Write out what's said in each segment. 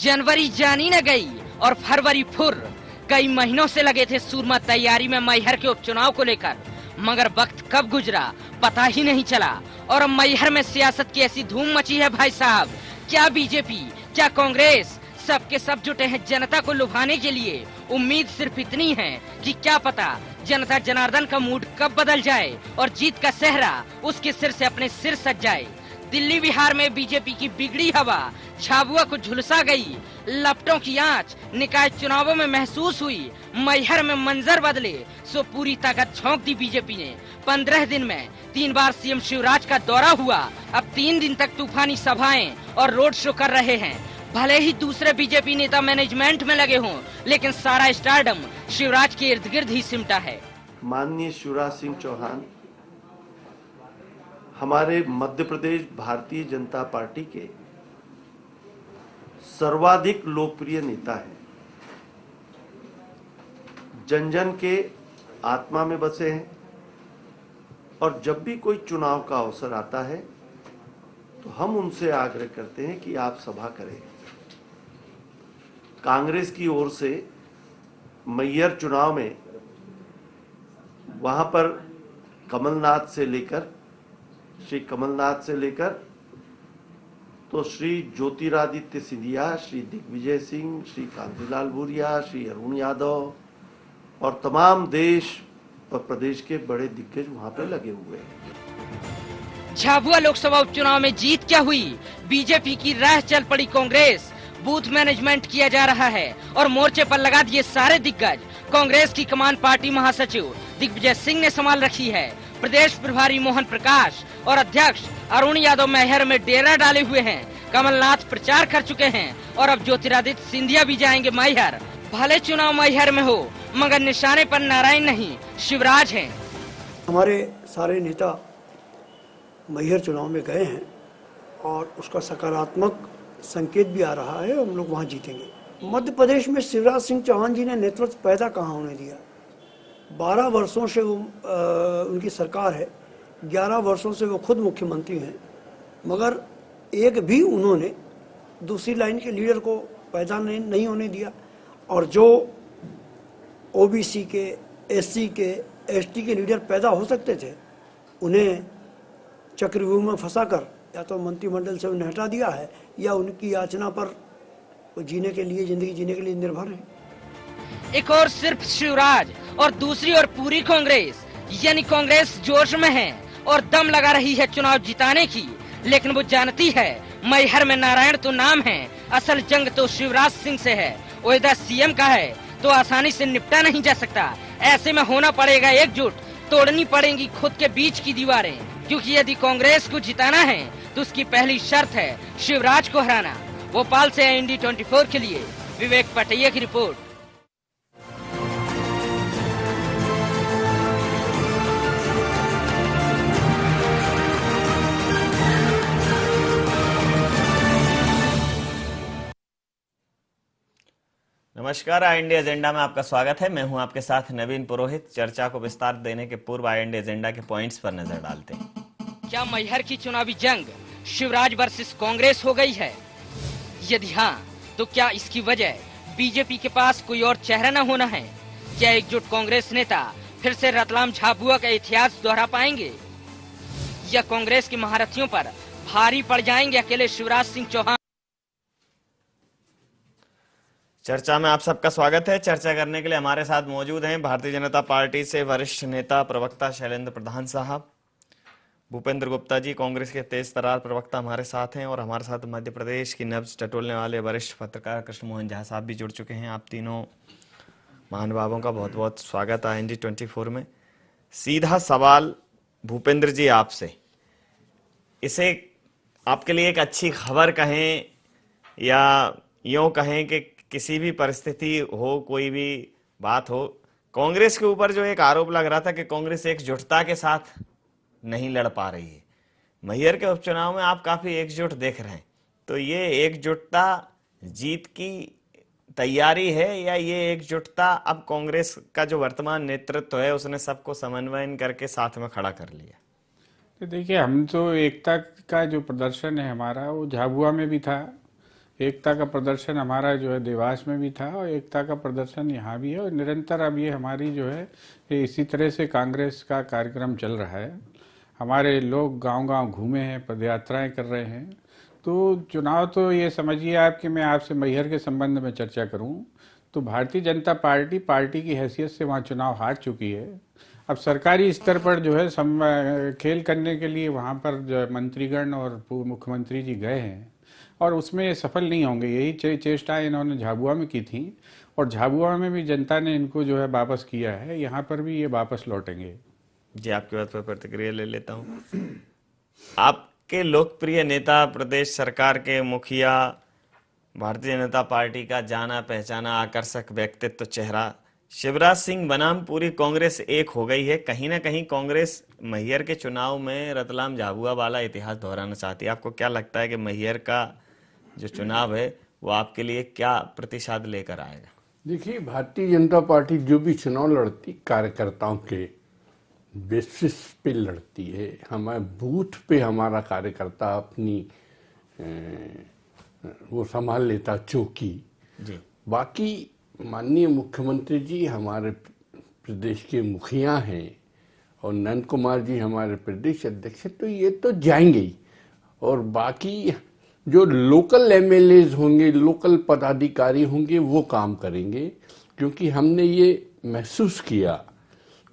जनवरी जानी न गई और फरवरी फुर। कई महीनों से लगे थे सूरमा तैयारी में मैहर के उपचुनाव को लेकर, मगर वक्त कब गुजरा पता ही नहीं चला। और अब मैहर में सियासत की ऐसी धूम मची है भाई साहब, क्या बीजेपी क्या कांग्रेस सबके सब जुटे हैं जनता को लुभाने के लिए। उम्मीद सिर्फ इतनी है कि क्या पता जनता जनार्दन का मूड कब बदल जाए और जीत का सेहरा उसके सिर से अपने सिर सज जाए। दिल्ली बिहार में बीजेपी की बिगड़ी हवा झाबुआ को झुलसा गई। लपटों की आंच निकाय चुनावों में महसूस हुई। मैहर में मंजर बदले सो पूरी ताकत झोंक दी बीजेपी ने। 15 दिन में 3 बार सीएम शिवराज का दौरा हुआ। अब 3 दिन तक तूफानी सभाएं और रोड शो कर रहे हैं। भले ही दूसरे बीजेपी नेता मैनेजमेंट में लगे हों, लेकिन सारा स्टारडम शिवराज के इर्द गिर्द ही सिमटा है। माननीय शिवराज सिंह चौहान हमारे मध्य प्रदेश भारतीय जनता पार्टी के सर्वाधिक लोकप्रिय नेता हैं। जन जन के आत्मा में बसे हैं और जब भी कोई चुनाव का अवसर आता है तो हम उनसे आग्रह करते हैं कि आप सभा करें। कांग्रेस की ओर से मैहर चुनाव में वहां पर श्री कमलनाथ से लेकर तो श्री ज्योतिरादित्य सिंधिया, श्री दिग्विजय सिंह, श्री कांतिलाल भूरिया, श्री अरुण यादव और तमाम देश और प्रदेश के बड़े दिग्गज वहां पे लगे हुए हैं। झाबुआ लोकसभा उपचुनाव में जीत क्या हुई? बीजेपी की राह चल पड़ी कांग्रेस। बूथ मैनेजमेंट किया जा रहा है और मोर्चे पर लगा दिए सारे दिग्गज। कांग्रेस की कमान पार्टी महासचिव दिग्विजय सिंह ने संभाल रखी है। प्रदेश प्रभारी मोहन प्रकाश और अध्यक्ष अरुण यादव मैहर में डेरा डाले हुए हैं। कमलनाथ प्रचार कर चुके हैं और अब ज्योतिरादित्य सिंधिया भी जाएंगे मैहर। भले चुनाव मैहर में हो, मगर निशाने पर नारायण नहीं शिवराज हैं। हमारे सारे नेता मैहर चुनाव में गए हैं और उसका सकारात्मक संकेत भी आ रहा है। हम लोग वहाँ जीतेंगे। मध्य प्रदेश में शिवराज सिंह चौहान जी ने नेतृत्व पैदा कहाँ होने दिया। 12 वर्षों से वो उनकी सरकार है, 11 वर्षों से वो खुद मुख्यमंत्री हैं, मगर एक भी उन्होंने दूसरी लाइन के लीडर को पैदा नहीं होने दिया। और जो ओबीसी के, एससी के, एसटी के लीडर पैदा हो सकते थे, उन्हें चक्रव्यूह में फंसाकर या तो मंत्रिमंडल से उन्हें हटा दिया है या उनकी याचना पर वो जिंदगी जीने के लिए निर्भर है। एक और सिर्फ शिवराज और दूसरी ओर पूरी कांग्रेस, यानी कांग्रेस जोश में है और दम लगा रही है चुनाव जिताने की। लेकिन वो जानती है मैहर में नारायण तो नाम है, असल जंग तो शिवराज सिंह से है। ओहदा सीएम का है तो आसानी से निपटा नहीं जा सकता। ऐसे में होना पड़ेगा एकजुट, तोड़नी पड़ेंगी खुद के बीच की दीवारें, क्योंकि यदि कांग्रेस को जिताना है तो उसकी पहली शर्त है शिवराज को हराना। भोपाल से इंडी 24 के लिए विवेक पटैया की रिपोर्ट। नमस्कार, आई इंडिया एजेंडा में आपका स्वागत है। मैं हूं आपके साथ नवीन पुरोहित। चर्चा को विस्तार देने के पूर्व आई इंडिया एजेंडा के पॉइंट्स पर नजर डालते हैं। क्या मैहर की चुनावी जंग शिवराज वर्सेस कांग्रेस हो गई है? यदि हाँ, तो क्या इसकी वजह बीजेपी के पास कोई और चेहरा न होना है? क्या एकजुट कांग्रेस नेता फिर से रतलाम झाबुआ का इतिहास दोहरा पाएंगे, या कांग्रेस की महारथियों पर भारी पड़ जाएंगे अकेले शिवराज सिंह चौहान? चर्चा में आप सबका स्वागत है। चर्चा करने के लिए हमारे साथ मौजूद हैं भारतीय जनता पार्टी से वरिष्ठ नेता प्रवक्ता शैलेंद्र प्रधान साहब, भूपेंद्र गुप्ता जी कांग्रेस के तेज तर्रार प्रवक्ता हमारे साथ हैं, और हमारे साथ मध्य प्रदेश की नब्ज टटोलने वाले वरिष्ठ पत्रकार कृष्ण मोहन झा साहब भी जुड़ चुके हैं। आप तीनों महानुभावों का बहुत बहुत स्वागत है इंडी 24 में। सीधा सवाल भूपेंद्र जी आपसे, इसे आपके लिए एक अच्छी खबर कहें या यूं कहें कि किसी भी परिस्थिति हो, कोई भी बात हो, कांग्रेस के ऊपर जो एक आरोप लग रहा था कि कांग्रेस एकजुटता के साथ नहीं लड़ पा रही है, मैहर के उपचुनाव में आप काफी एकजुट देख रहे हैं, तो ये एकजुटता जीत की तैयारी है या ये एकजुटता अब कांग्रेस का जो वर्तमान नेतृत्व है उसने सबको समन्वयन करके साथ में खड़ा कर लिया? तो देखिए, हम तो एकता का जो प्रदर्शन है हमारा वो झाबुआ में भी था, एकता का प्रदर्शन हमारा जो है देवास में भी था और एकता का प्रदर्शन यहाँ भी है और निरंतर अब ये हमारी जो है ये इसी तरह से कांग्रेस का कार्यक्रम चल रहा है। हमारे लोग गांव-गांव घूमे हैं, पदयात्राएं कर रहे हैं। तो चुनाव तो ये समझिए आप कि मैं आपसे मैहर के संबंध में चर्चा करूं तो भारतीय जनता पार्टी की हैसियत से वहाँ चुनाव हार चुकी है। अब सरकारी स्तर पर जो है खेल करने के लिए वहाँ पर जो मंत्रीगण और पूर्व मुख्यमंत्री जी गए हैं और उसमें सफल नहीं होंगे। यही चेष्टाएं इन्होंने झाबुआ में की थी और झाबुआ में भी जनता ने इनको जो है वापस किया है, यहाँ पर भी ये वापस लौटेंगे। जी, आपकी बात पर प्रतिक्रिया ले लेता हूँ। आपके लोकप्रिय नेता, प्रदेश सरकार के मुखिया, भारतीय जनता पार्टी का जाना पहचाना आकर्षक व्यक्तित्व चेहरा शिवराज सिंह बनाम पूरी कांग्रेस एक हो गई है। कहीं ना कहीं कांग्रेस मैहर के चुनाव में रतलाम झाबुआ वाला इतिहास दोहराना चाहती है। आपको क्या लगता है कि मैहर का जो चुनाव है वो आपके लिए क्या प्रतिशत लेकर आएगा? देखिए, भारतीय जनता पार्टी जो भी चुनाव लड़ती कार्यकर्ताओं के बेसिस पे लड़ती है। हमारे बूथ पे हमारा कार्यकर्ता अपनी वो संभाल लेता चौकी जी। बाकी माननीय मुख्यमंत्री जी हमारे प्रदेश के मुखिया हैं और नंद कुमार जी हमारे प्रदेश अध्यक्ष हैं, तो ये तो जाएंगे ही। और बाकी जो लोकल एमएलएज होंगे, लोकल पदाधिकारी होंगे, वो काम करेंगे। क्योंकि हमने ये महसूस किया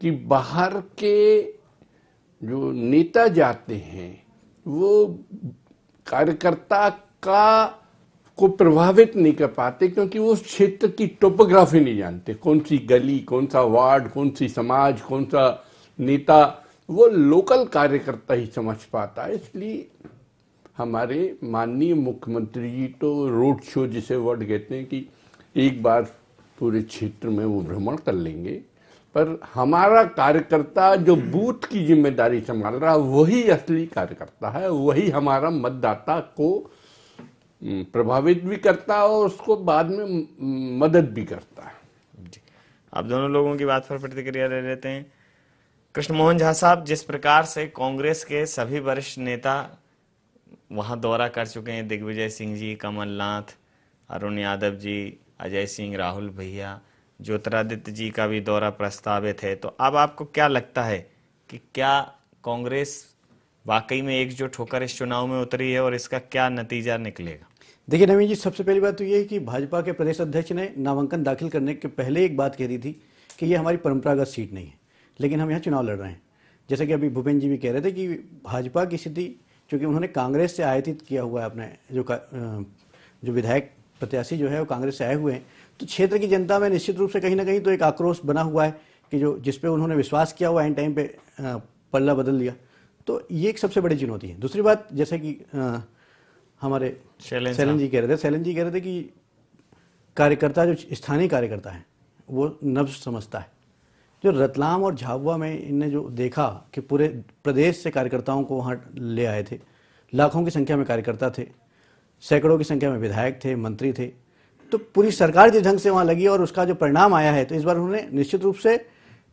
कि बाहर के जो नेता जाते हैं वो कार्यकर्ता को प्रभावित नहीं कर पाते, क्योंकि वो उस क्षेत्र की टोपोग्राफी नहीं जानते। कौन सी गली, कौन सा वार्ड, कौन सी समाज, कौन सा नेता, वो लोकल कार्यकर्ता ही समझ पाता है। इसलिए हमारे माननीय मुख्यमंत्री जी तो रोड शो जिसे वर्ड कहते हैं कि एक बार पूरे क्षेत्र में वो भ्रमण कर लेंगे, पर हमारा कार्यकर्ता जो बूथ की जिम्मेदारी संभाल रहा है वही असली कार्यकर्ता है। वही हमारा मतदाता को प्रभावित भी करता है और उसको बाद में मदद भी करता है। जी, आप दोनों लोगों की बात पर प्रतिक्रिया ले लेते हैं। कृष्ण मोहन झा साहब, जिस प्रकार से कांग्रेस के सभी वरिष्ठ नेता वहां दौरा कर चुके हैं, दिग्विजय सिंह जी, कमलनाथ, अरुण यादव जी, अजय सिंह, राहुल भैया, ज्योतिरादित्य जी का भी दौरा प्रस्तावित है, तो अब आपको क्या लगता है कि क्या कांग्रेस वाकई में एकजुट होकर इस चुनाव में उतरी है और इसका क्या नतीजा निकलेगा? देखिए नवीन जी, सबसे पहली बात तो ये है कि भाजपा के प्रदेश अध्यक्ष ने नामांकन दाखिल करने के पहले एक बात कह दी थी कि ये हमारी परंपरागत सीट नहीं है, लेकिन हम यहाँ चुनाव लड़ रहे हैं। जैसे कि अभी भूपेंद्र जी भी कह रहे थे कि भाजपा की स्थिति, चूँकि उन्होंने कांग्रेस से आयातित किया हुआ है अपने जो विधायक प्रत्याशी जो है वो कांग्रेस से आए हुए हैं, तो क्षेत्र की जनता में निश्चित रूप से कहीं ना कहीं तो एक आक्रोश बना हुआ है कि जो जिस पे उन्होंने विश्वास किया हुआ एंड टाइम पे पल्ला बदल दिया। तो ये एक सबसे बड़ी चुनौती है। दूसरी बात, जैसे कि हमारे सैलन जी कह रहे थे कि कार्यकर्ता जो स्थानीय कार्यकर्ता है वो नब्ज समझता है। जो रतलाम और झाबुआ में इनने जो देखा कि पूरे प्रदेश से कार्यकर्ताओं को वहाँ ले आए थे, लाखों की संख्या में कार्यकर्ता थे, सैकड़ों की संख्या में विधायक थे, मंत्री थे, तो पूरी सरकार जिस ढंग से वहाँ लगी और उसका जो परिणाम आया है, तो इस बार उन्होंने निश्चित रूप से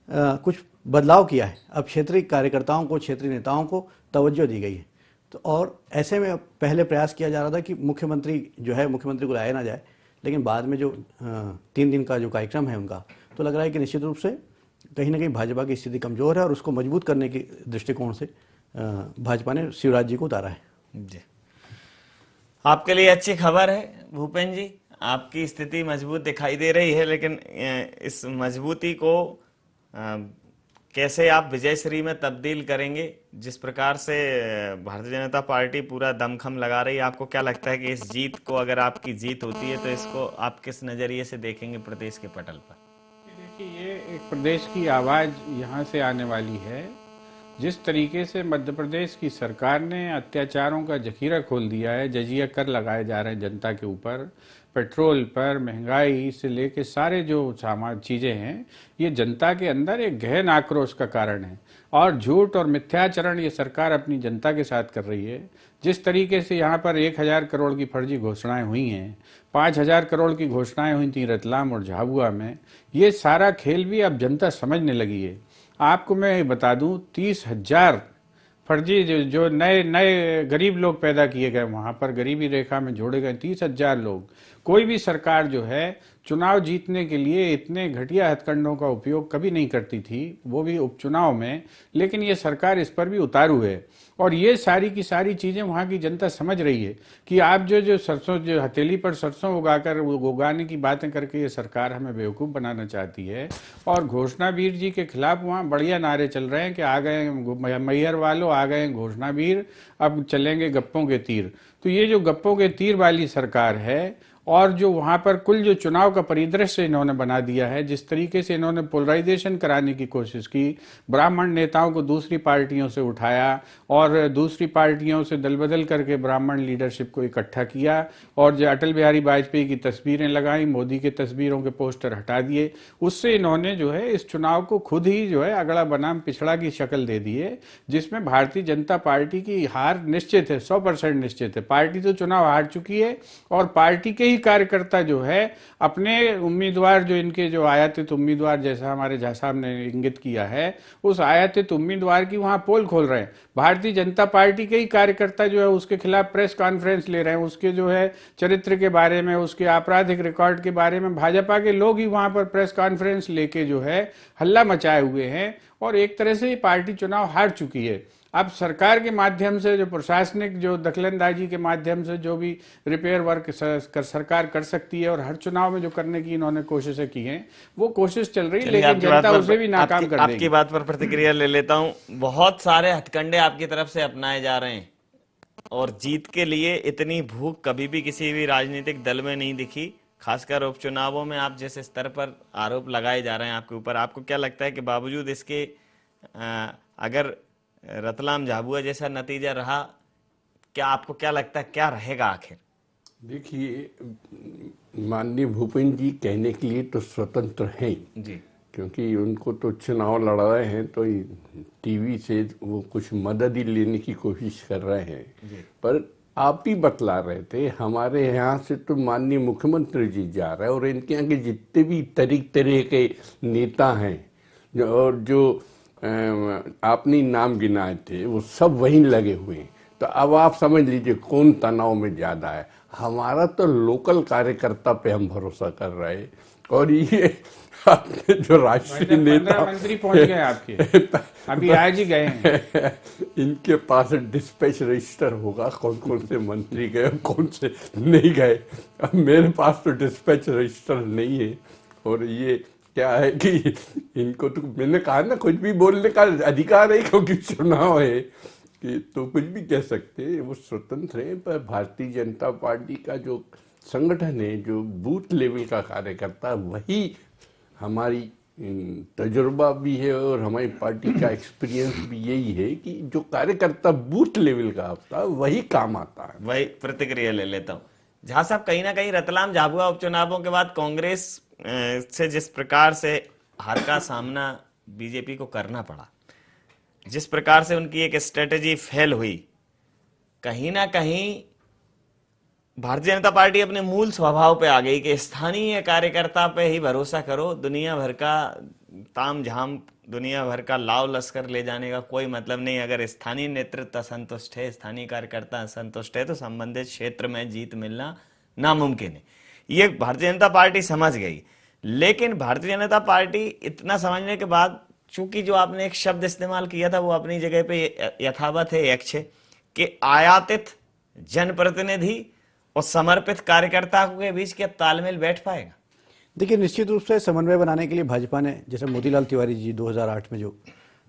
कुछ बदलाव किया है। अब क्षेत्रीय कार्यकर्ताओं को, क्षेत्रीय नेताओं को तवज्जो दी गई है। तो और ऐसे में पहले प्रयास किया जा रहा था कि मुख्यमंत्री जो है, मुख्यमंत्री को लाया ना जाए, लेकिन बाद में जो 3 दिन का जो कार्यक्रम है उनका, तो लग रहा है कि निश्चित रूप से कहीं ना कहीं भाजपा की स्थिति कमजोर है और उसको मजबूत करने के दृष्टिकोण से भाजपा ने शिवराज जी को उतारा है। जी, आपके लिए अच्छी खबर है भूपेंद्र जी, आपकी स्थिति मजबूत दिखाई दे रही है, लेकिन इस मजबूती को कैसे आप विजयश्री में तब्दील करेंगे? जिस प्रकार से भारतीय जनता पार्टी पूरा दमखम लगा रही है, आपको क्या लगता है कि इस जीत को, अगर आपकी जीत होती है तो इसको आप किस नजरिए से देखेंगे प्रदेश के पटल पर? देखिए, ये एक प्रदेश की आवाज यहाँ से आने वाली है। जिस तरीके से मध्य प्रदेश की सरकार ने अत्याचारों का जखीरा खोल दिया है, जजिया कर लगाए जा रहे हैं जनता के ऊपर, पेट्रोल पर, महंगाई से लेके सारे जो सामान चीज़ें हैं, ये जनता के अंदर एक गहन आक्रोश का कारण है। और झूठ और मिथ्याचरण ये सरकार अपनी जनता के साथ कर रही है। जिस तरीके से यहाँ पर 1000 करोड़ की फर्जी घोषणाएं हुई हैं, 5000 करोड़ की घोषणाएं हुई थी रतलाम और झाबुआ में, ये सारा खेल भी अब जनता समझने लगी है। आपको मैं बता दूं, 30,000 फर्जी जो नए नए गरीब लोग पैदा किए गए, वहां पर गरीबी रेखा में जोड़े गए 30,000 लोग। कोई भी सरकार जो है चुनाव जीतने के लिए इतने घटिया हथकंडों का उपयोग कभी नहीं करती थी, वो भी उपचुनाव में। लेकिन ये सरकार इस पर भी उतारू है, और ये सारी की सारी चीजें वहां की जनता समझ रही है कि आप जो सरसों, जो हथेली पर सरसों उगाकर उगाने की बातें करके ये सरकार हमें बेवकूफ बनाना चाहती है। और घोषणावीर जी के खिलाफ वहां बढ़िया नारे चल रहे हैं कि आ गए मैहर वालों, आ गए घोषणावीर, अब चलेंगे गप्पों के तीर। तो ये जो गप्पों के तीर वाली सरकार है, और जो वहां पर कुल जो चुनाव का परिदृश्य इन्होंने बना दिया है, जिस तरीके से इन्होंने पोलराइजेशन कराने की कोशिश की, ब्राह्मण नेताओं को दूसरी पार्टियों से उठाया और दूसरी पार्टियों से दल बदल करके ब्राह्मण लीडरशिप को इकट्ठा किया, और जो अटल बिहारी वाजपेयी की तस्वीरें लगाई, मोदी के तस्वीरों के पोस्टर हटा दिए, उससे इन्होंने जो है इस चुनाव को खुद ही जो है अगड़ा बनाम पिछड़ा की शक्ल दे दी है, जिसमें भारतीय जनता पार्टी की हार निश्चित है, 100% निश्चित है। पार्टी तो चुनाव हार चुकी है, और पार्टी के कार्यकर्ता जो है अपने उम्मीदवार, जो इनके जो आयातित उम्मीदवार, जैसा हमारे झा साहब ने इंगित किया है, उस आयातित उम्मीदवार की वहां पोल खोल रहे हैं। भारतीय जनता पार्टी के ही कार्यकर्ता जो है उसके खिलाफ प्रेस कॉन्फ्रेंस ले रहे हैं, उसके जो है चरित्र के बारे में, उसके आपराधिक रिकॉर्ड के बारे में भाजपा के लोग ही वहां पर प्रेस कॉन्फ्रेंस लेके जो है हल्ला मचाए हुए हैं, और एक तरह से ये पार्टी चुनाव हार चुकी है। अब सरकार के माध्यम से, जो प्रशासनिक जो दखलंदाजी के माध्यम से जो भी रिपेयर वर्क सरकार कर सकती है, और हर चुनाव में जो करने की इन्होंने कोशिशें की हैं, वो कोशिश चल रही है, लेकिन जनता उसे भी नाकाम कर देगी। आपकी बात पर प्रतिक्रिया ले लेता हूं। बहुत सारे हथकंडे आपकी तरफ से अपनाए जा रहे हैं, और जीत के लिए इतनी भूख कभी भी किसी भी राजनीतिक दल में नहीं दिखी, खासकर उपचुनावों में आप जिस स्तर पर आरोप लगाए जा रहे हैं आपके ऊपर। आपको क्या लगता है कि बावजूद इसके अगर रतलाम झाबुआ जैसा नतीजा रहा, क्या आपको क्या लगता है क्या रहेगा आखिर? देखिए, माननीय भूपेंद्र जी कहने के लिए तो स्वतंत्र हैं जी, क्योंकि उनको तो चुनाव लड़ रहे हैं, तो टीवी से वो कुछ मदद ही लेने की कोशिश कर रहे हैं। पर आप ही बतला रहे थे, हमारे यहाँ से तो माननीय मुख्यमंत्री जी जा रहे हैं, और इनके यहाँ के जितने भी तरह के नेता हैं और जो आपने नाम गिनाए थे, वो सब वहीं लगे हुए हैं। तो अब आप समझ लीजिए कौन तनाव में ज्यादा है। हमारा तो लोकल कार्यकर्ता पे हम भरोसा कर रहे हैं, और ये आपके जो राष्ट्रीय नेता मंत्री पहुंच गए आपके, अभी आज ही गए हैं। इनके पास डिस्पैच रजिस्टर होगा कौन कौन से मंत्री गए कौन से नहीं गए। अब मेरे पास तो डिस्पैच रजिस्टर नहीं है, और ये क्या है कि इनको तो मैंने कहा ना, कुछ भी बोलने का अधिकार है, क्योंकि चुनाव है कि तो कुछ भी कह सकते हैं, वो स्वतंत्र है। पर भारतीय जनता पार्टी का जो संगठन है, जो बूथ लेवल का कार्यकर्ता, वही हमारी तजुर्बा भी है, और हमारी पार्टी का एक्सपीरियंस भी यही है कि जो कार्यकर्ता बूथ लेवल का होता है वही काम आता है। वही प्रतिक्रिया ले लेता हूँ। झा साहब, कहीं ना कहीं रतलाम झाबुआ उपचुनावों के बाद कांग्रेस से जिस प्रकार से हार का सामना बीजेपी को करना पड़ा, जिस प्रकार से उनकी एक स्ट्रेटेजी फेल हुई, कहीं ना कहीं भारतीय जनता पार्टी अपने मूल स्वभाव पे आ गई कि स्थानीय कार्यकर्ता पे ही भरोसा करो, दुनिया भर का तामझाम, दुनिया भर का लाव लश्कर ले जाने का कोई मतलब नहीं। अगर स्थानीय नेतृत्व असंतुष्ट है, स्थानीय कार्यकर्ता असंतुष्ट है, तो संबंधित क्षेत्र में जीत मिलना नामुमकिन है। ये भारतीय जनता पार्टी समझ गई। लेकिन भारतीय जनता पार्टी इतना समझने के बाद, चूंकि जो आपने एक शब्द इस्तेमाल किया था वो अपनी जगह पे यथावत है, एक छे कि आयातित जनप्रतिनिधि और समर्पित कार्यकर्ता के बीच क्या तालमेल बैठ पाएगा? देखिए, निश्चित रूप से समन्वय बनाने के लिए भाजपा ने, जैसे मोतीलाल तिवारी जी 2008 में जो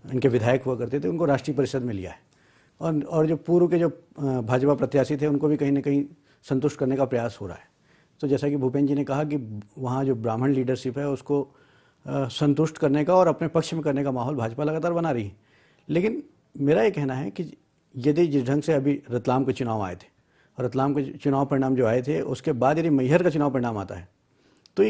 इनके विधायक हुआ करते थे, उनको राष्ट्रीय परिषद में लिया है, और जो पूर्व के जो भाजपा प्रत्याशी थे उनको भी कहीं ना कहीं संतुष्ट करने का प्रयास हो रहा है। तो जैसा कि भूपेंद्र जी ने कहा कि वहाँ जो ब्राह्मण लीडरशिप है उसको संतुष्ट करने का और अपने पक्ष में करने का माहौल भाजपा लगातार बना रही है। लेकिन मेरा ये कहना है कि यदि जिस ढंग से अभी रतलाम के चुनाव आए थे, और रतलाम के चुनाव परिणाम जो आए थे, उसके बाद यदि मैहर का चुनाव परिणाम आता है, तो ये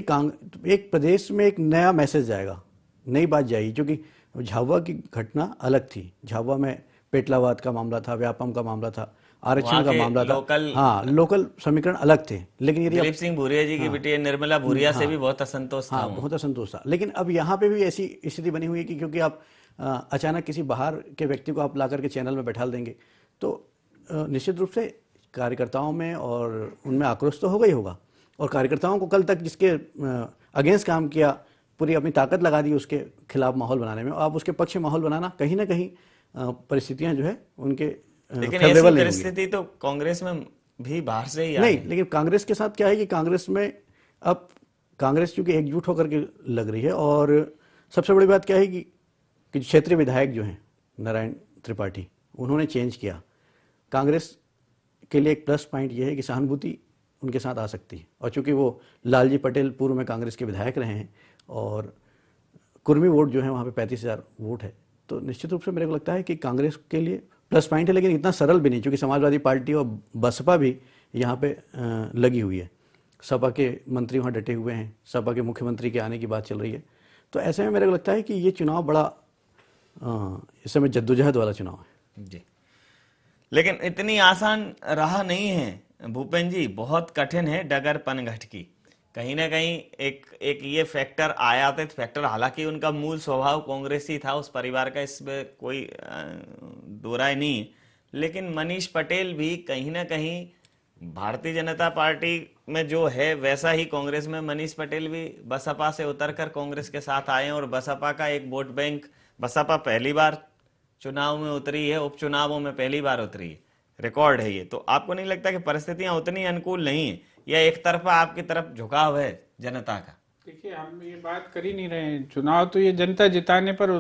एक प्रदेश में एक नया मैसेज जाएगा, नई बात जाएगी। क्योंकि झाबुआ की घटना अलग थी, झाबुआ में पेटलावाद का मामला था, व्यापम का मामला था, आरक्षण वहाँ का के मामला था। लोकल- हाँ, लोकल समीकरण अलग थे, लेकिन यदि दिलीप सिंह भूरिया जी की बेटी निर्मला भूरिया से भी बहुत असंतोष था हाँ, वहाँ। बहुत असंतोष था। लेकिन अब यहाँ पे भी ऐसी स्थिति बनी हुई है कि क्योंकि आप अचानक किसी बाहर के व्यक्ति को आप ला करके चैनल में बैठा देंगे तो निश्चित रूप से कार्यकर्ताओं में और उनमें आक्रोश तो होगा ही होगा। और कार्यकर्ताओं को कल तक जिसके अगेंस्ट काम किया, पूरी अपनी ताकत लगा दी उसके खिलाफ माहौल बनाने में, आप उसके पक्ष में माहौल बनाना कहीं ना कहीं परिस्थितियां जो है उनके लेकिन फेवरेबल ऐसी नहीं होंगी। परिस्थिति तो कांग्रेस में भी बाहर से ही आई नहीं, है। लेकिन कांग्रेस के साथ क्या है कि कांग्रेस में अब कांग्रेस चूंकि एकजुट होकर के लग रही है, और सबसे बड़ी बात क्या है कि क्षेत्रीय विधायक जो हैं नारायण त्रिपाठी, उन्होंने चेंज किया। कांग्रेस के लिए एक प्लस पॉइंट ये है कि सहानुभूति उनके साथ आ सकती है, और चूंकि वो लालजी पटेल पूर्व में कांग्रेस के विधायक रहे हैं और कुर्मी वोट जो है वहाँ पे 35,000 वोट है, तो निश्चित रूप से मेरे को लगता है कि कांग्रेस के लिए प्लस पॉइंट है। लेकिन इतना सरल भी नहीं, क्योंकि समाजवादी पार्टी और बसपा भी यहाँ पे लगी हुई है। सपा के मंत्री वहाँ डटे हुए हैं, सपा के मुख्यमंत्री के आने की बात चल रही है। तो ऐसे में मेरे को लगता है कि ये चुनाव बड़ा इस समय जद्दोजहद वाला चुनाव है जी। लेकिन इतनी आसान राह नहीं है भूपेंद्र जी, बहुत कठिन है डगर पनघट की। कहीं ना कहीं एक ये फैक्टर, आयातित फैक्टर, हालांकि उनका मूल स्वभाव कांग्रेसी था, उस परिवार का, इसमें कोई दो राय नहीं, लेकिन मनीष पटेल भी कहीं ना कहीं भारतीय जनता पार्टी में जो है वैसा ही कांग्रेस में मनीष पटेल भी बसपा से उतरकर कांग्रेस के साथ आए, और बसपा का एक वोट बैंक, बसपा पहली बार चुनाव में उतरी है, उपचुनावों में पहली बार उतरी है, रिकॉर्ड है ये। तो आपको नहीं लगता कि परिस्थितियां उतनी अनुकूल नहीं है, या एक तरफा आपकी तरफ झुकाव है जनता का? देखिए, हम ये बात कर ही नहीं रहे हैं। चुनाव तो ये जनता जिताने पर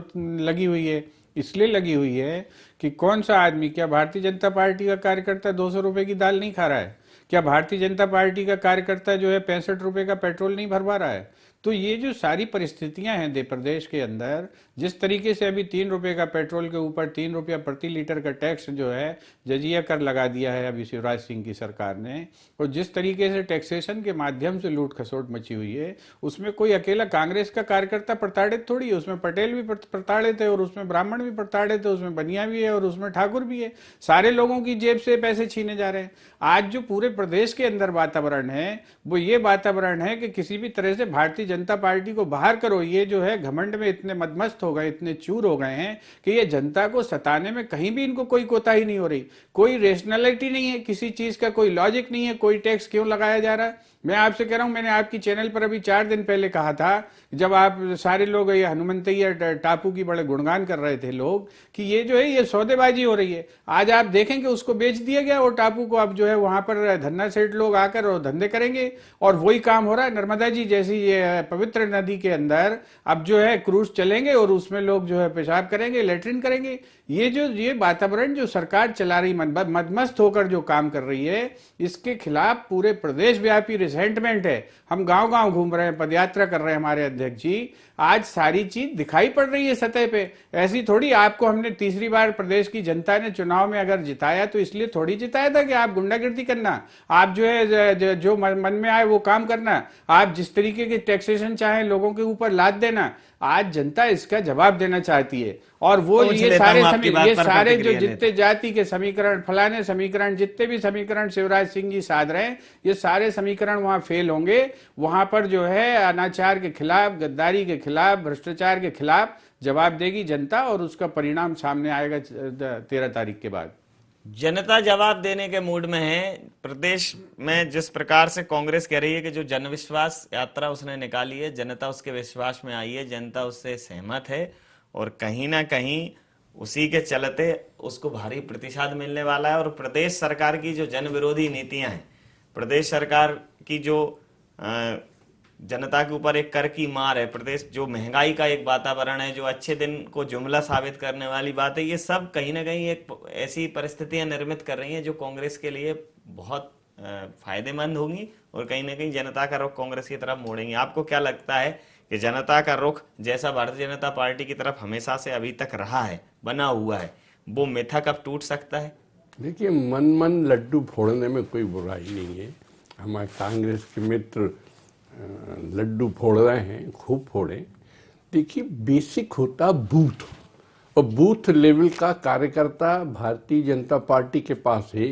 लगी हुई है, इसलिए लगी हुई है कि कौन सा आदमी, क्या भारतीय जनता पार्टी का कार्यकर्ता 200 रुपए की दाल नहीं खा रहा है? क्या भारतीय जनता पार्टी का कार्यकर्ता जो है 65 रुपए का पेट्रोल नहीं भरवा रहा है? तो ये जो सारी परिस्थितियां हैं मध्य प्रदेश के अंदर, जिस तरीके से अभी 3 रुपए का पेट्रोल के ऊपर 3 रुपया प्रति लीटर का टैक्स जो है जजिया कर लगा दिया है अभी शिवराज सिंह की सरकार ने, और जिस तरीके से टैक्सेशन के माध्यम से लूट खसोट मची हुई है, उसमें कोई अकेला कांग्रेस का कार्यकर्ता प्रताड़ित थोड़ी है। उसमें पटेल भी प्रताड़ित है, और उसमें ब्राह्मण भी प्रताड़ित है, उसमें बनिया भी है, और उसमें ठाकुर भी है। सारे लोगों की जेब से पैसे छीने जा रहे हैं। आज जो पूरे प्रदेश के अंदर वातावरण है वो ये वातावरण है कि किसी भी तरह से भारतीय जनता पार्टी को बाहर करो। ये जो है घमंड में इतने मदमस्त हो गए, इतने चूर हो गए हैं कि ये जनता को सताने में कहीं भी इनको कोई कोताही नहीं हो रही। कोई रेशनैलिटी नहीं है, किसी चीज का कोई लॉजिक नहीं है, कोई टैक्स क्यों लगाया जा रहा है। मैं आपसे कह रहा हूं, मैंने आपकी चैनल पर अभी 4 दिन पहले कहा था, जब आप सारे लोग ये हनुमंतैया टापू की बड़े गुणगान कर रहे थे लोग, कि ये जो है ये सौदेबाजी हो रही है। आज आप देखेंगे उसको बेच दिया गया और टापू को, अब जो है वहां पर धन्ना सेठ लोग आकर और धंधे करेंगे, और वही काम हो रहा है। नर्मदा जी जैसी ये पवित्र नदी के अंदर अब जो है क्रूज चलेंगे और उसमें लोग जो है पेशाब करेंगे, लेटरिन करेंगे। ये वातावरण जो सरकार चला रही, मदमस्त होकर जो काम कर रही है, इसके खिलाफ पूरे प्रदेश व्यापी रिसेंटमेंट है। हम गांव गांव घूम रहे हैं, पदयात्रा कर रहे हैं हमारे अध्यक्ष जी। आज सारी चीज दिखाई पड़ रही है सतह पे। ऐसी थोड़ी आपको हमने तीसरी बार प्रदेश की जनता ने चुनाव में अगर जिताया तो इसलिए थोड़ी जिताया था कि आप गुंडागिर्दी करना, आप जो है जो मन में आए वो काम करना, आप जिस तरीके के टैक्सेशन चाहे लोगों के ऊपर लाद देना। आज जनता इसका जवाब देना चाहती है, और वो ये सारे जो जितने जाति के समीकरण, फलाने समीकरण, जितने भी समीकरण शिवराज सिंह जी साध रहे हैं, ये सारे समीकरण वहां फेल होंगे। वहां पर जो है अनाचार के खिलाफ, गद्दारी के खिलाफ, भ्रष्टाचार के खिलाफ जवाब देगी जनता, और उसका परिणाम सामने आएगा 13 तारीख के बाद। जनता जवाब देने के मूड में है। प्रदेश में जिस प्रकार से कांग्रेस कह रही है कि जो जनविश्वास यात्रा उसने निकाली है, जनता उसके विश्वास में आई है, जनता उससे सहमत है, और कहीं ना कहीं उसी के चलते उसको भारी प्रतिशत मिलने वाला है। और प्रदेश सरकार की जो जन विरोधी नीतियां हैं, प्रदेश सरकार की जो जनता के ऊपर एक कर की मार है, प्रदेश जो महंगाई का एक वातावरण है, जो अच्छे दिन को जुमला साबित करने वाली बात है, ये सब कहीं ना कहीं एक ऐसी परिस्थितियां निर्मित कर रही हैं जो कांग्रेस के लिए बहुत फायदेमंद होंगी, और कहीं ना कहीं जनता का रुख कांग्रेस की तरफ मोड़ेंगे। आपको क्या लगता है कि जनता का रुख जैसा भारतीय जनता पार्टी की तरफ हमेशा से अभी तक रहा है, बना हुआ है, वो मिथक अब टूट सकता है? देखिए, मन लड्डू फोड़ने में कोई बुराई नहीं है। हमारे कांग्रेस के मित्र लड्डू फोड़ रहे हैं, खूब फोड़े। देखिए, बेसिक होता बूथ, और बूथ लेवल का कार्यकर्ता भारतीय जनता पार्टी के पास है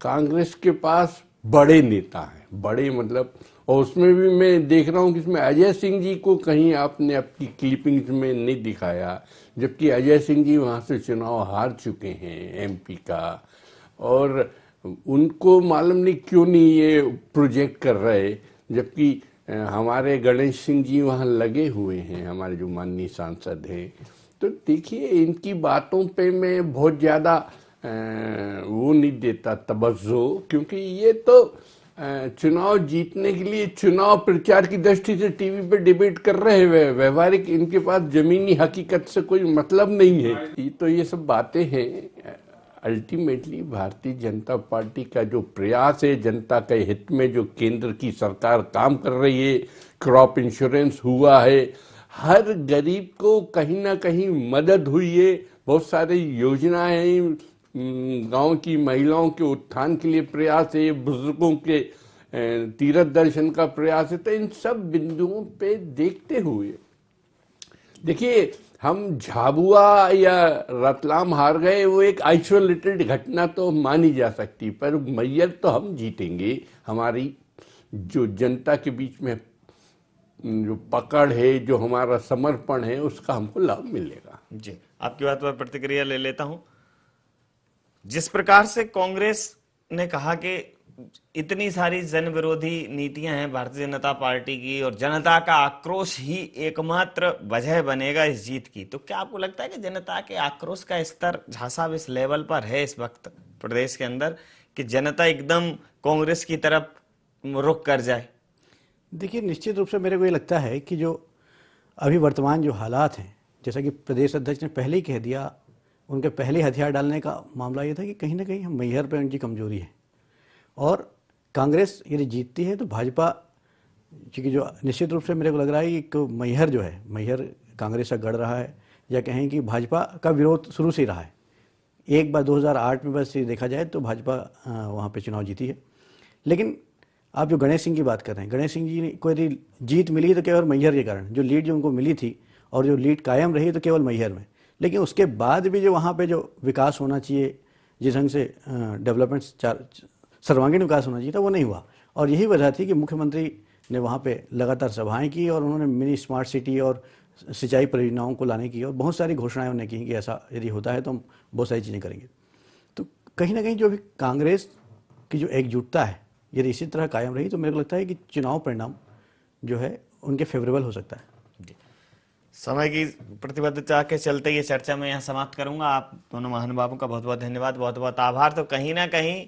कांग्रेस के पास बड़े नेता हैं, बड़े मतलब, और उसमें भी मैं देख रहा हूँ कि इसमें अजय सिंह जी को कहीं आपने आपकी क्लिपिंग्स में नहीं दिखाया, जबकि अजय सिंह जी वहाँ से चुनाव हार चुके हैं एमपी का, और उनको मालूम नहीं क्यों नहीं ये प्रोजेक्ट कर रहे, जबकि हमारे गणेश सिंह जी वहाँ लगे हुए हैं, हमारे जो माननीय सांसद हैं। तो देखिए, इनकी बातों पे मैं बहुत ज़्यादा वो नहीं देता तवज्जो, क्योंकि ये तो चुनाव जीतने के लिए चुनाव प्रचार की दृष्टि से टीवी पे डिबेट कर रहे हैं, व्यवहारिक इनके पास जमीनी हकीकत से कोई मतलब नहीं है। तो ये सब बातें हैं। अल्टीमेटली भारतीय जनता पार्टी का जो प्रयास है, जनता के हित में जो केंद्र की सरकार काम कर रही है, क्रॉप इंश्योरेंस हुआ है, हर गरीब को कहीं ना कहीं मदद हुई है, बहुत सारी योजनाएं, गांव की महिलाओं के उत्थान के लिए प्रयास है, बुजुर्गों के तीर्थ दर्शन का प्रयास है। तो इन सब बिंदुओं पे देखते हुए देखिए, हम झाबुआ या रतलाम हार गए, वो एक आइसोलेटेड घटना तो मानी जा सकती, पर मैयर तो हम जीतेंगे। हमारी जो जनता के बीच में जो पकड़ है, जो हमारा समर्पण है, उसका हमको लाभ मिलेगा। जी, आपकी बात पर प्रतिक्रिया ले लेता हूं। जिस प्रकार से कांग्रेस ने कहा कि इतनी सारी जन विरोधी नीतियां हैं भारतीय जनता पार्टी की और जनता का आक्रोश ही एकमात्र वजह बनेगा इस जीत की, तो क्या आपको लगता है कि जनता के आक्रोश का स्तर झांसा इस लेवल पर है इस वक्त प्रदेश के अंदर कि जनता एकदम कांग्रेस की तरफ रुख कर जाए? देखिए, निश्चित रूप से मेरे को ये लगता है कि जो अभी वर्तमान जो हालात हैं, जैसा कि प्रदेश अध्यक्ष ने पहले ही कह दिया, उनके पहले हथियार डालने का मामला ये था कि कहीं ना कहीं मैहर पर उनकी कमजोरी है, और कांग्रेस यदि जीतती है तो भाजपा, क्योंकि जो निश्चित रूप से मेरे को लग रहा है कि मैहर जो है, मैहर कांग्रेस का गढ़ रहा है, या कहें कि भाजपा का विरोध शुरू से ही रहा है। एक बार 2008 में बस ये देखा जाए तो भाजपा वहाँ पे चुनाव जीती है। लेकिन आप जो गणेश सिंह की बात कर रहे हैं, गणेश सिंह जी को यदि जीत मिली तो केवल मैहर के कारण, जो लीड जो उनको मिली थी और जो लीड कायम रही तो केवल मैहर में। लेकिन उसके बाद भी जो वहाँ पे जो विकास होना चाहिए, जिस ढंग से डेवलपमेंट सर्वांगीण विकास होना चाहिए था, वो नहीं हुआ। और यही वजह थी कि मुख्यमंत्री ने वहाँ पे लगातार सभाएं की और उन्होंने मिनी स्मार्ट सिटी और सिंचाई परियोजनाओं को लाने की और बहुत सारी घोषणाएं उन्होंने की कि ऐसा यदि होता है तो हम बहुत सारी चीज़ें करेंगे। तो कहीं ना कहीं जो भी कांग्रेस की जो एकजुटता है, यदि इसी तरह कायम रही तो मेरे को लगता है कि चुनाव परिणाम जो है उनके फेवरेबल हो सकता है। समय की प्रतिबद्धता के चलते ये चर्चा मैं यहाँ समाप्त करूंगा। आप दोनों महानुभावों का बहुत बहुत धन्यवाद, बहुत बहुत आभार। तो कहीं ना कहीं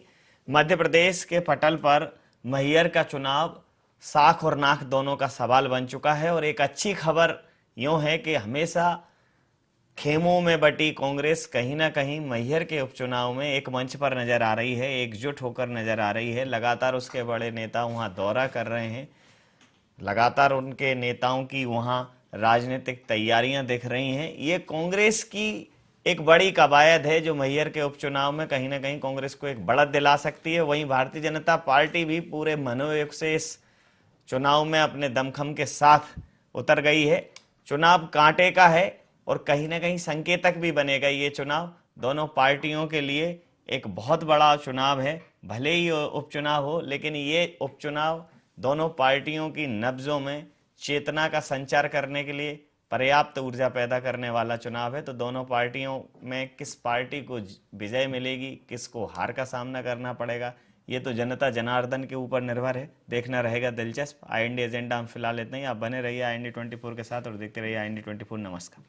मध्य प्रदेश के पटल पर मैहर का चुनाव साख और नाक दोनों का सवाल बन चुका है, और एक अच्छी खबर यूं है कि हमेशा खेमों में बटी कांग्रेस कहीं ना कहीं मैहर के उपचुनाव में एक मंच पर नजर आ रही है, एकजुट होकर नजर आ रही है। लगातार उसके बड़े नेता वहां दौरा कर रहे हैं, लगातार उनके नेताओं की वहां राजनीतिक तैयारियां दिख रही हैं। ये कांग्रेस की एक बड़ी कवायद है जो मैहर के उपचुनाव में कहीं ना कहीं कांग्रेस को एक बढ़त दिला सकती है। वहीं भारतीय जनता पार्टी भी पूरे मनोयोग से इस चुनाव में अपने दमखम के साथ उतर गई है। चुनाव कांटे का है और कहीं ना कहीं संकेतक भी बनेगा ये चुनाव। दोनों पार्टियों के लिए एक बहुत बड़ा चुनाव है, भले ही उपचुनाव हो, लेकिन ये उपचुनाव दोनों पार्टियों की नब्जों में चेतना का संचार करने के लिए पर्याप्त ऊर्जा पैदा करने वाला चुनाव है। तो दोनों पार्टियों में किस पार्टी को विजय मिलेगी, किसको हार का सामना करना पड़ेगा, ये तो जनता जनार्दन के ऊपर निर्भर है। देखना रहेगा दिलचस्प। IND एजेंडा हम फिलहाल इतना ही। आप बने रहिए IND 24 के साथ और देखते रहिए IND 24। नमस्कार।